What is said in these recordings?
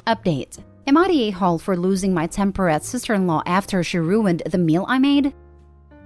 Update. Am I the a-hole for losing my temper at sister-in-law after she ruined the meal I made?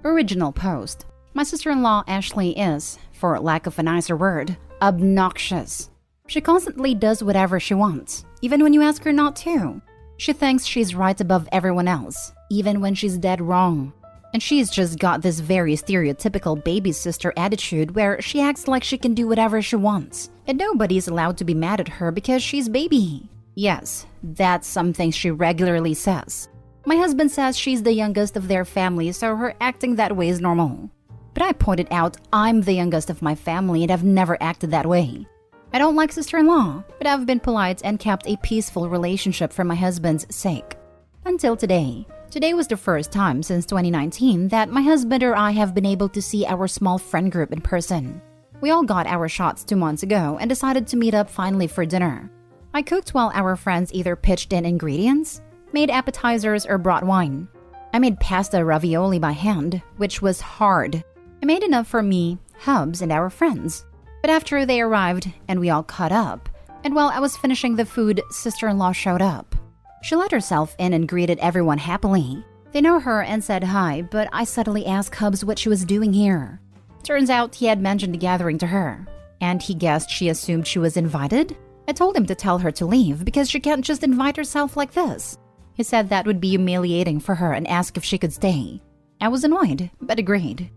Original post. My sister-in-law Ashley is, for lack of a nicer word, obnoxious. She constantly does whatever she wants, even when you ask her not to. She thinks she's right above everyone else, even when she's dead wrong. And she's just got this very stereotypical baby sister attitude where she acts like she can do whatever she wants, and nobody's allowed to be mad at her because she's baby. Yes, that's something she regularly says. My husband says she's the youngest of their family, so her acting that way is normal. But I pointed out I'm the youngest of my family and I've never acted that way. I don't like sister-in-law, but I've been polite and kept a peaceful relationship for my husband's sake. Until today. Today was the first time since 2019 that my husband or I have been able to see our small friend group in person. We all got our shots 2 months ago and decided to meet up finally for dinner. I cooked while our friends either pitched in ingredients, made appetizers, or brought wine. I made pasta ravioli by hand, which was hard. I made enough for me, Hubs, and our friends. But after they arrived and we all caught up, and while I was finishing the food, sister-in-law showed up. She let herself in and greeted everyone happily. They know her and said hi, but I subtly asked Hubs what she was doing here. Turns out he had mentioned the gathering to her, and he guessed she assumed she was invited. I told him to tell her to leave because she can't just invite herself like this. He said that would be humiliating for her and asked if she could stay. I was annoyed, but agreed.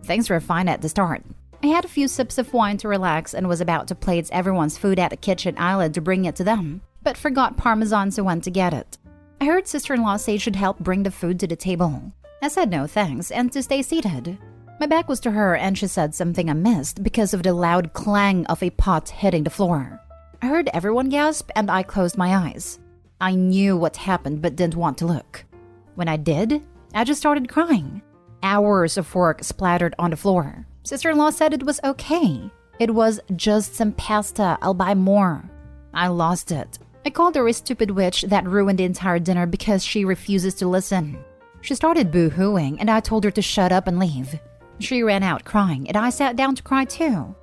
Things were fine at the start. I had a few sips of wine to relax and was about to plate everyone's food at the kitchen island to bring it to them, but forgot Parmesan, so went to get it. I heard sister-in-law say she'd help bring the food to the table. I said no thanks and to stay seated. My back was to her and she said something I missed because of the loud clang of a pot hitting the floor. I heard everyone gasp and I closed my eyes. I knew what happened but didn't want to look. When I did, I just started crying. Hours of work splattered on the floor. Sister-in-law said it was okay. It was just some pasta, I'll buy more. I lost it. I called her a stupid witch that ruined the entire dinner because she refuses to listen. She started boo-hooing and I told her to shut up and leave. She ran out crying and I sat down to cry too.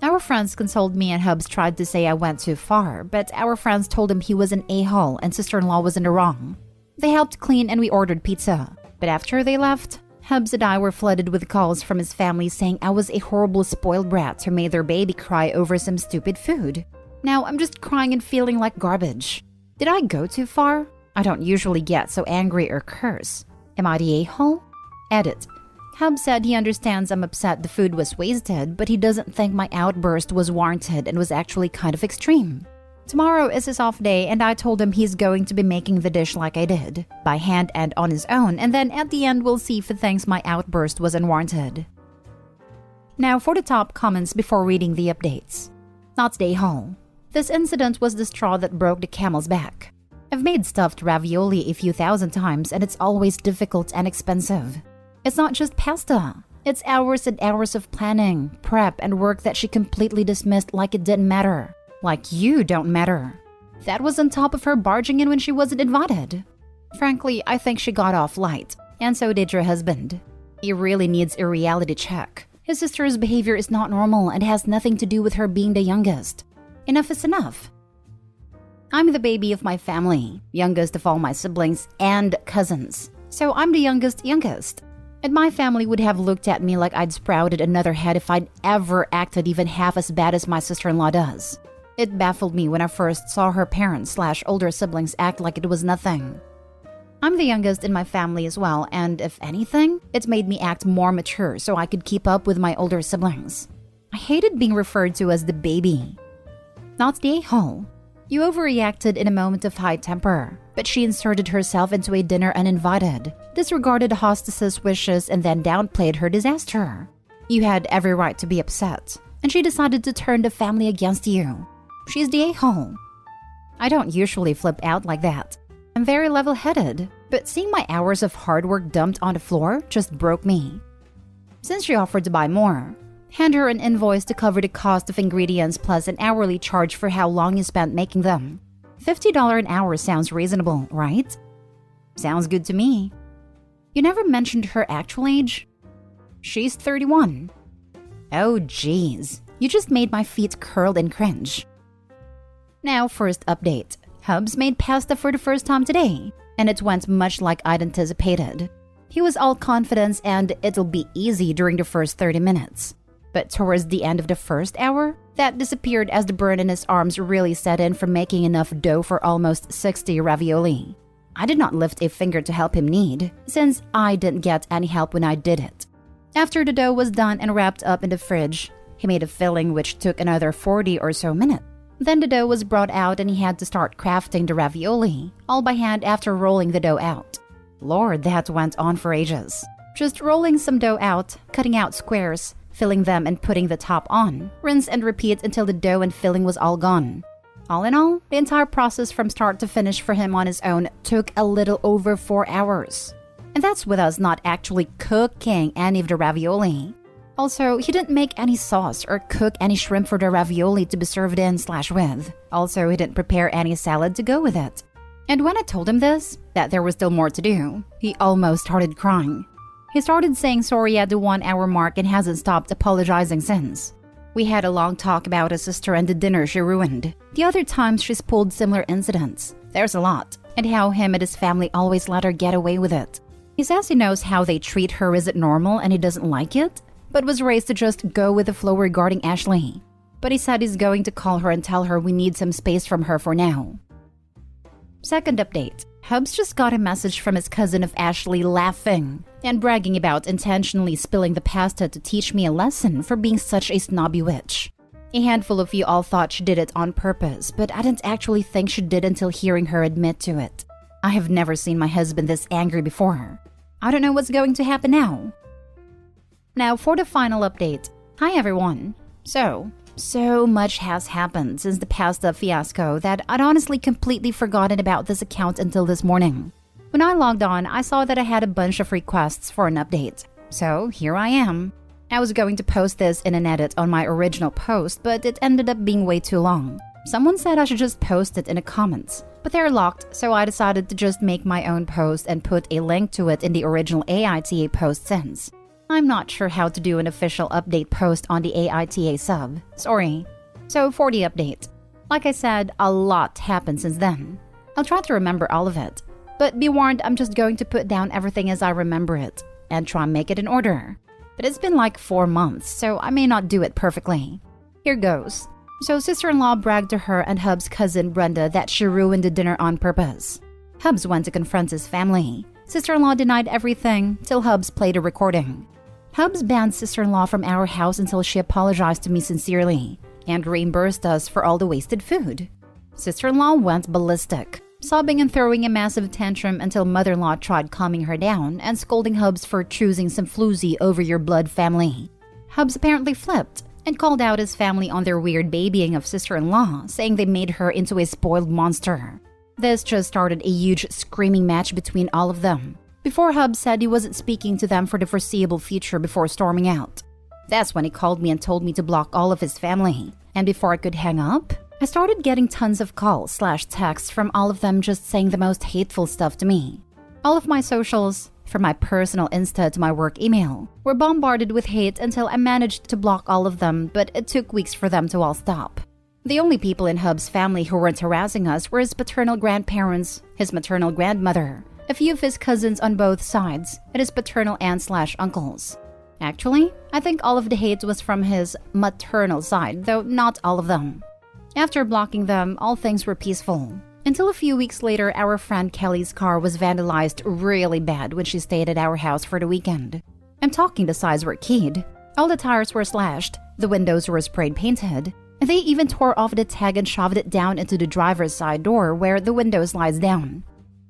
Our friends consoled me and Hubs tried to say I went too far, but our friends told him he was an a-hole and sister-in-law was in the wrong. They helped clean and we ordered pizza. But after they left, Hubs and I were flooded with calls from his family saying I was a horrible spoiled brat who made their baby cry over some stupid food. Now I'm just crying and feeling like garbage. Did I go too far? I don't usually get so angry or curse. Am I the a-hole? Edit. Hub said he understands I'm upset the food was wasted, but he doesn't think my outburst was warranted and was actually kind of extreme. Tomorrow is his off day and I told him he's going to be making the dish like I did, by hand and on his own, and then at the end we'll see if he thinks my outburst was unwarranted. Now for the top comments before reading the updates. Not the a-hole. This incident was the straw that broke the camel's back. I've made stuffed ravioli a few thousand times and it's always difficult and expensive. It's not just pasta. It's hours and hours of planning, prep, and work that she completely dismissed like it didn't matter. Like you don't matter. That was on top of her barging in when she wasn't invited. Frankly, I think she got off light, and so did your husband. He really needs a reality check. His sister's behavior is not normal and has nothing to do with her being the youngest. Enough is enough. I'm the baby of my family, youngest of all my siblings and cousins. So I'm the youngest. And my family would have looked at me like I'd sprouted another head if I'd ever acted even half as bad as my sister-in-law does. It baffled me when I first saw her parents/older siblings act like it was nothing. I'm the youngest in my family as well, and if anything, it made me act more mature so I could keep up with my older siblings. I hated being referred to as the baby. Not the a-hole. You overreacted in a moment of high temper, but she inserted herself into a dinner uninvited, disregarded the hostess's wishes, and then downplayed her disaster. You had every right to be upset, and she decided to turn the family against you. She's the a-hole. I don't usually flip out like that. I'm very level-headed, but seeing my hours of hard work dumped on the floor just broke me. Since she offered to buy more, hand her an invoice to cover the cost of ingredients plus an hourly charge for how long you spent making them. $50 an hour sounds reasonable, right? Sounds good to me. You never mentioned her actual age? She's 31. Oh geez, you just made my feet curl in cringe. Now first update. Hubs made pasta for the first time today, and it went much like I'd anticipated. He was all confidence and it'll be easy during the first 30 minutes. But towards the end of the first hour, that disappeared as the burn in his arms really set in from making enough dough for almost 60 ravioli. I did not lift a finger to help him knead, since I didn't get any help when I did it. After the dough was done and wrapped up in the fridge, he made a filling which took another 40 or so minutes. Then the dough was brought out and he had to start crafting the ravioli, all by hand after rolling the dough out. Lord, that went on for ages. Just rolling some dough out, cutting out squares, filling them and putting the top on, rinse and repeat until the dough and filling was all gone. All in all, the entire process from start to finish for him on his own took a little over 4 hours. And that's with us not actually cooking any of the ravioli. Also, he didn't make any sauce or cook any shrimp for the ravioli to be served in/with. Also, he didn't prepare any salad to go with it. And when I told him this, that there was still more to do, he almost started crying. He started saying sorry at the 1 hour mark and hasn't stopped apologizing since. We had a long talk about his sister and the dinner she ruined, the other times she's pulled similar incidents, there's a lot, and how him and his family always let her get away with it. He says he knows how they treat her isn't normal and he doesn't like it, but was raised to just go with the flow regarding Ashley. But he said he's going to call her and tell her we need some space from her for now. Second update. Hubs just got a message from his cousin of Ashley laughing and bragging about intentionally spilling the pasta to teach me a lesson for being such a snobby witch. A handful of you all thought she did it on purpose, but I didn't actually think she did until hearing her admit to it. I have never seen my husband this angry before. I don't know what's going to happen now. Now for the final update. Hi everyone. So much has happened since the pasta fiasco that I'd honestly completely forgotten about this account until this morning. When I logged on, I saw that I had a bunch of requests for an update. So here I am. I was going to post this in an edit on my original post, but it ended up being way too long. Someone said I should just post it in the comments, but they're locked, so I decided to just make my own post and put a link to it in the original AITA post since. I'm not sure how to do an official update post on the AITA sub. Sorry. So for the update. Like I said, a lot happened since then. I'll try to remember all of it. But be warned, I'm just going to put down everything as I remember it and try and make it in order. But it's been like 4 months, so I may not do it perfectly. Here goes. So sister-in-law bragged to her and Hub's cousin Brenda that she ruined the dinner on purpose. Hubs went to confront his family. Sister-in-law denied everything till Hubs played a recording. Hubs banned sister-in-law from our house until she apologized to me sincerely and reimbursed us for all the wasted food. Sister-in-law went ballistic, sobbing and throwing a massive tantrum until mother-in-law tried calming her down and scolding Hubs for choosing some floozy over your blood family. Hubs apparently flipped and called out his family on their weird babying of sister-in-law, saying they made her into a spoiled monster. This just started a huge screaming match between all of them, before Hubs said he wasn't speaking to them for the foreseeable future before storming out. That's when he called me and told me to block all of his family. And before I could hang up, I started getting tons of calls/texts from all of them just saying the most hateful stuff to me. All of my socials, from my personal Insta to my work email, were bombarded with hate until I managed to block all of them, but it took weeks for them to all stop. The only people in Hub's family who weren't harassing us were his paternal grandparents, his maternal grandmother, a few of his cousins on both sides, and his paternal aunts/uncles. Actually, I think all of the hate was from his maternal side, though not all of them. After blocking them, all things were peaceful. Until a few weeks later, our friend Kelly's car was vandalized really bad when she stayed at our house for the weekend. I'm talking the sides were keyed. All the tires were slashed, the windows were sprayed painted, and they even tore off the tag and shoved it down into the driver's side door where the window slides down.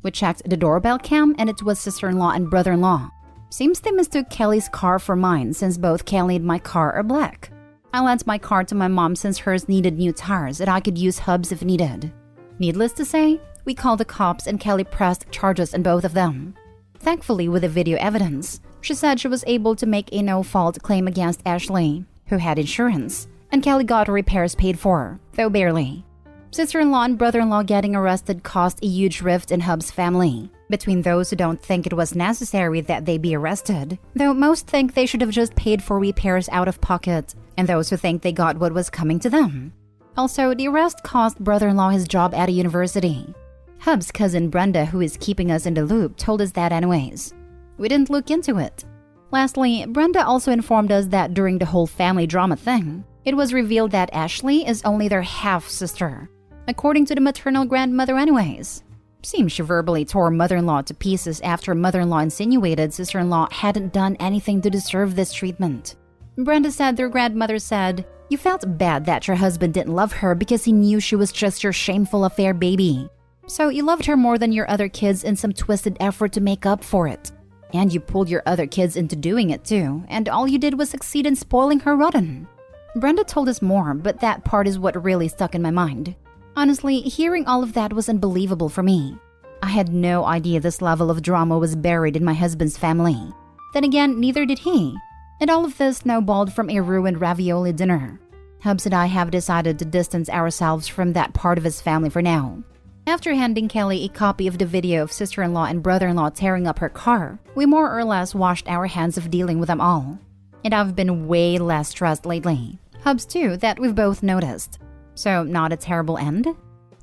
We checked the doorbell cam and it was sister-in-law and brother-in-law. Seems they mistook Kelly's car for mine since both Kelly and my car are black. I lent my car to my mom since hers needed new tires and I could use Hubs if needed. Needless to say, we called the cops and Kelly pressed charges on both of them. Thankfully, with the video evidence, she said she was able to make a no-fault claim against Ashley, who had insurance, and Kelly got her repairs paid for, though barely. Sister-in-law and brother-in-law getting arrested caused a huge rift in Hub's family, between those who don't think it was necessary that they be arrested, though most think they should have just paid for repairs out of pocket, and those who think they got what was coming to them. Also, the arrest cost brother-in-law his job at a university. Hub's cousin Brenda, who is keeping us in the loop, told us that anyways. We didn't look into it. Lastly, Brenda also informed us that during the whole family drama thing, it was revealed that Ashley is only their half-sister, according to the maternal grandmother anyways. Seems she verbally tore mother-in-law to pieces after mother-in-law insinuated sister-in-law hadn't done anything to deserve this treatment. Brenda said their grandmother said, "You felt bad that your husband didn't love her because he knew she was just your shameful affair baby. So you loved her more than your other kids in some twisted effort to make up for it. And you pulled your other kids into doing it too, and all you did was succeed in spoiling her rotten." Brenda told us more, but that part is what really stuck in my mind. Honestly, hearing all of that was unbelievable for me. I had no idea this level of drama was buried in my husband's family. Then again, neither did he. And all of this snowballed from a ruined ravioli dinner. Hubs and I have decided to distance ourselves from that part of his family for now. After handing Kelly a copy of the video of sister-in-law and brother-in-law tearing up her car, we more or less washed our hands of dealing with them all. And I've been way less stressed lately. Hubs too, that we've both noticed. So, not a terrible end?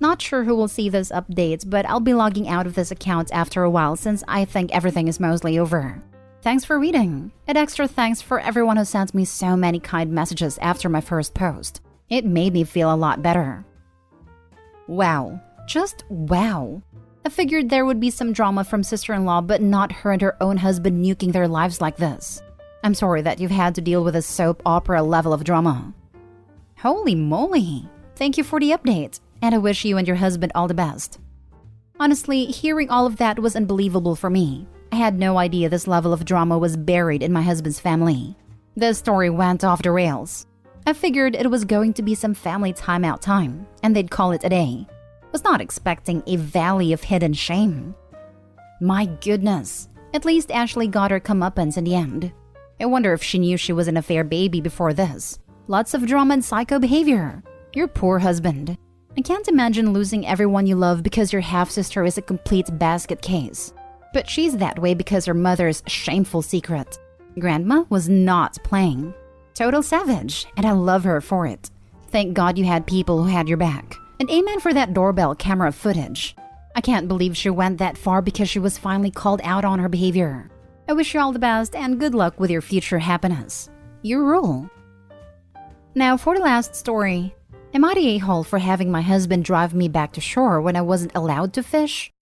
Not sure who will see this update, but I'll be logging out of this account after a while since I think everything is mostly over. Thanks for reading. And extra thanks for everyone who sent me so many kind messages after my first post. It made me feel a lot better. Wow. Just wow. I figured there would be some drama from sister-in-law, but not her and her own husband nuking their lives like this. I'm sorry that you've had to deal with a soap opera level of drama. Holy moly. Thank you for the update, and I wish you and your husband all the best. Honestly, hearing all of that was unbelievable for me. I had no idea this level of drama was buried in my husband's family. The story went off the rails. I figured it was going to be some family timeout time, and they'd call it a day. Was not expecting a valley of hidden shame. My goodness. At least Ashley got her comeuppance in the end. I wonder if she knew she was an affair baby before this. Lots of drama and psycho behavior. Your poor husband. I can't imagine losing everyone you love because your half-sister is a complete basket case. But she's that way because her mother's shameful secret. Grandma was not playing. Total savage, and I love her for it. Thank God you had people who had your back. And amen for that doorbell camera footage. I can't believe she went that far because she was finally called out on her behavior. I wish you all the best and good luck with your future happiness. You rule. Now for the last story. Am I the a-hole for having my husband drive me back to shore when I wasn't allowed to fish?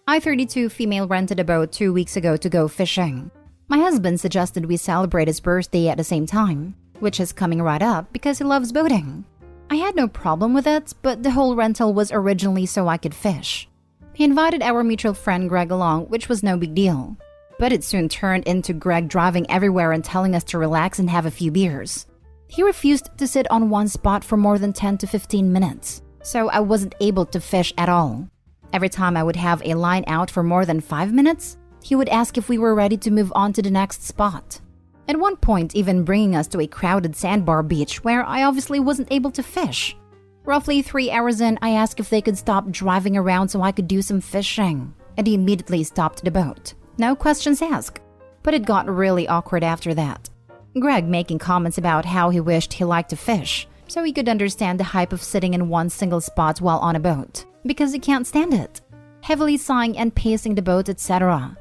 I, 32 female, rented a boat 2 weeks ago to go fishing. My husband suggested we celebrate his birthday at the same time, which is coming right up because he loves boating. I had no problem with it, but the whole rental was originally so I could fish. He invited our mutual friend Greg along, which was no big deal. But it soon turned into Greg driving everywhere and telling us to relax and have a few beers. He refused to sit on one spot for more than 10 to 15 minutes, so I wasn't able to fish at all. Every time I would have a line out for more than 5 minutes, he would ask if we were ready to move on to the next spot. At one point, even bringing us to a crowded sandbar beach where I obviously wasn't able to fish. Roughly 3 hours in, I asked if they could stop driving around so I could do some fishing, and he immediately stopped the boat. No questions asked. But it got really awkward after that. Greg making comments about how he wished he liked to fish, so he could understand the hype of sitting in one single spot while on a boat, because he can't stand it. Heavily sighing and pacing the boat, etc.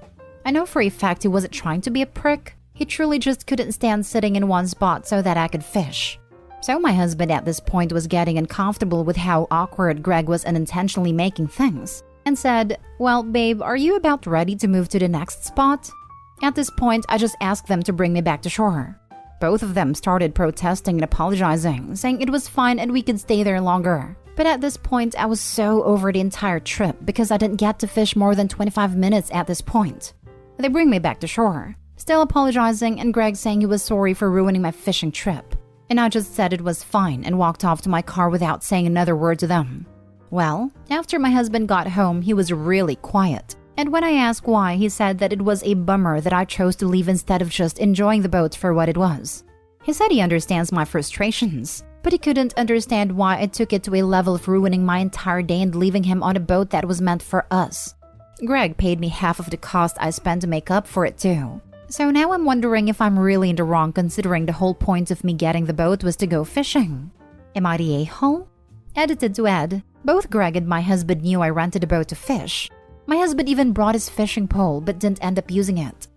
I know for a fact he wasn't trying to be a prick. He truly just couldn't stand sitting in one spot so that I could fish. So my husband at this point was getting uncomfortable with how awkward Greg was unintentionally making things, and said, "Well, babe, are you about ready to move to the next spot?" At this point, I just asked them to bring me back to shore. Both of them started protesting and apologizing, saying it was fine and we could stay there longer. But at this point, I was so over the entire trip because I didn't get to fish more than 25 minutes at this point. They bring me back to shore, still apologizing, and Greg saying he was sorry for ruining my fishing trip. And I just said it was fine and walked off to my car without saying another word to them. Well, after my husband got home, he was really quiet. And when I asked why, he said that it was a bummer that I chose to leave instead of just enjoying the boat for what it was. He said he understands my frustrations, but he couldn't understand why I took it to a level of ruining my entire day and leaving him on a boat that was meant for us. Greg paid me half of the cost I spent to make up for it too. So now I'm wondering if I'm really in the wrong considering the whole point of me getting the boat was to go fishing. Am I the a-hole? Edited to add, both Greg and my husband knew I rented a boat to fish. My husband even brought his fishing pole but didn't end up using it.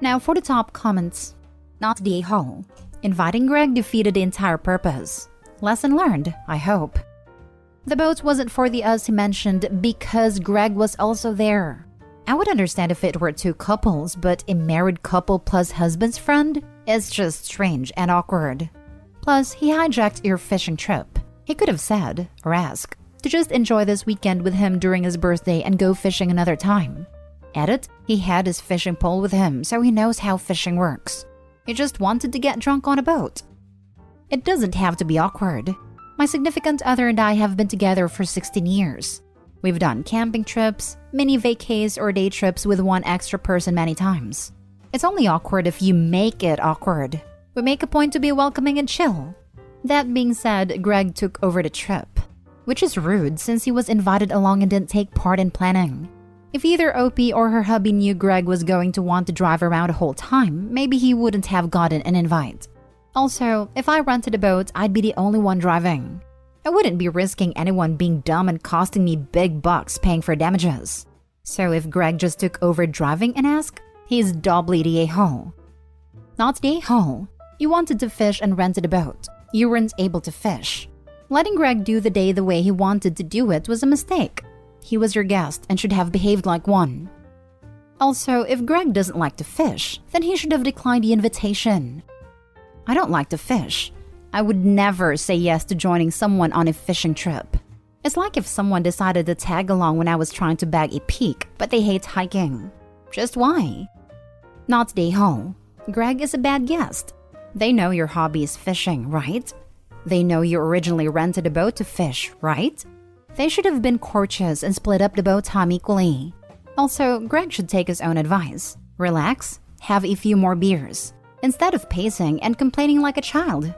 Now for the top comments. Not the a-hole. Inviting Greg defeated the entire purpose. Lesson learned, I hope. The boat wasn't for the us he mentioned because Greg was also there. I would understand if it were two couples, but a married couple plus husband's friend is just strange and awkward. Plus, he hijacked your fishing trip. He could have said, or asked, to just enjoy this weekend with him during his birthday and go fishing another time. Edit, he had his fishing pole with him, so he knows how fishing works. He just wanted to get drunk on a boat. It doesn't have to be awkward. My significant other and I have been together for 16 years. We've done camping trips, mini vacays, or day trips with one extra person many times. It's only awkward if you make it awkward. We make a point to be welcoming and chill. That being said, Greg took over the trip, which is rude since he was invited along and didn't take part in planning. If either OP or her hubby knew Greg was going to want to drive around the whole time, maybe he wouldn't have gotten an invite. Also, if I rented a boat, I'd be the only one driving. I wouldn't be risking anyone being dumb and costing me big bucks paying for damages. So if Greg just took over driving and asked, he's doubly the a-hole. Not the a-hole. You wanted to fish and rented a boat. You weren't able to fish. Letting Greg do the day the way he wanted to do it was a mistake. He was your guest and should have behaved like one. Also, if Greg doesn't like to fish, then he should have declined the invitation. I don't like to fish. I would never say yes to joining someone on a fishing trip. It's like if someone decided to tag along when I was trying to bag a peak, but they hate hiking. Just why? Not the a-hole. Greg is a bad guest. They know your hobby is fishing, right? They know you originally rented a boat to fish, right? They should have been courteous and split up the boat time equally. Also, Greg should take his own advice. Relax, have a few more beers, instead of pacing and complaining like a child.